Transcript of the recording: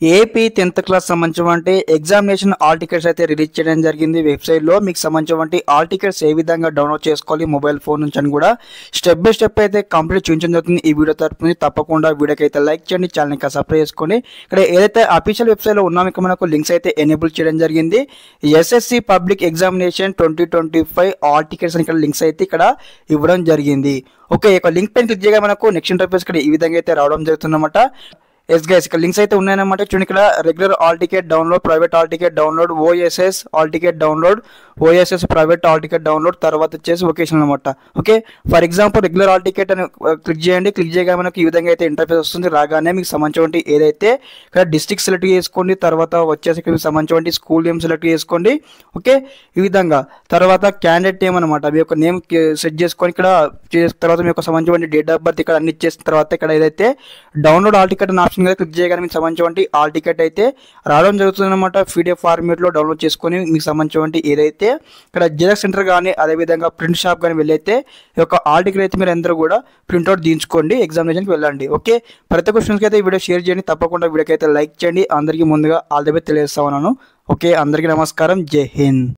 AP 10th class సంబంధించినటువంటి examination hall tickets అయితే release చేయడం జరిగింది వెబ్సైట్లో. మీకు సంబంధించినటువంటి హాల్ టికెట్స్ ఏ విధంగా డౌన్లోడ్ చేసుకోవాలి మొబైల్ ఫోన్ నుంచి అని కూడా స్టెప్ బై స్టెప్ అయితే కంప్లీట్ చూపించడం జరుగుతుంది ఈ వీడియో తరపున. తప్పకుండా వీడియోకి అయితే లైక్ చేయండి, ఛానల్ని ఇంకా సబ్స్క్రైబ్ చేసుకోండి. ఇక్కడ ఏదైతే అఫీషియల్ వెబ్సైట్లో ఉన్నామో ఇక్కడ మనకు లింక్స్ అయితే ఎనేబుల్ చేయడం జరిగింది. SSC public examination 2025 hall tickets అని ఇక్కడ లింక్స్ అయితే ఇక్కడ ఇవ్వడం జరిగింది. ఓకే, ఇక లింక్ పైన క్లిక్ చేయగా మనకు నెక్స్ట్ ఇంటర్ఫేస్ ఇక్కడ ఈ విధంగా అయితే రావడం జరుగుతుందన్నమాట. ఎస్ గైస్, ఇక్కడ లింక్స్ అయితే ఉన్నాయన్నమాట. చూడండి, ఇక్కడ regular hall ticket download, private hall ticket download, OSS hall ticket download, OSS private hall ticket download, తర్వాత వచ్చేసి వొకేషనల్ అనమాట. Okay, for example regular hall ticket అని క్లిక్ చేయండి. క్లిక్ చేయగా మనకు ఈ విధంగా అయితే ఇంటర్ఫేస్ వస్తుంది. రాగానే మీకు సంబంధించిన ఏదైతే ఇక్కడ డిస్ట్రిక్ట్ సెలెక్ట్ చేసుకోండి, తర్వాత వచ్చేసి మీకు సంబంధించిన స్కూల్ నేమ్ సెలెక్ట్ చేసుకోండి. ఓకే, ఈ విధంగా తర్వాత క్యాండిడేట్ నేమ్ అనమాట, మీ యొక్క నేమ్ సెట్ చేసుకొని ఇక్కడ తర్వాత మీ యొక్క సంబంధించిన డేట్ ఆఫ్ బర్త్ ఇక్కడ అన్ని ఇచ్చేసిన తర్వాత ఇక్కడ ఏదైతే download hall ticket option click చేయగానే మీకు సంబంధించిన హాల్ టికెట్ అయితే రావడం జరుగుతుంది అనమాట. పీడిఎఫ్ ఫార్మేట్లో డౌన్లోడ్ చేసుకొని మీకు సంబంధించిన ఏదైతే ఇక్కడ జిరాక్స్ సెంటర్ కానీ అదేవిధంగా ప్రింట్ షాప్ కానీ వెళ్ళైతే ఈ యొక్క హాల్ టికెట్ అయితే మీరు అందరూ కూడా ప్రింట్అవుట్ తీయించుకోండి, ఎగ్జామినేషన్కి వెళ్ళండి. ఓకే, ప్రతి క్వశ్చన్స్కి అయితే ఈ వీడియో షేర్ చేయండి, తప్పకుండా వీడియోకి అయితే లైక్ చేయండి. అందరికీ ముందుగా ఆల్ ది బెస్ట్ తెలియజేస్తా ఉన్నాను. ఓకే, అందరికీ నమస్కారం, జై హింద్.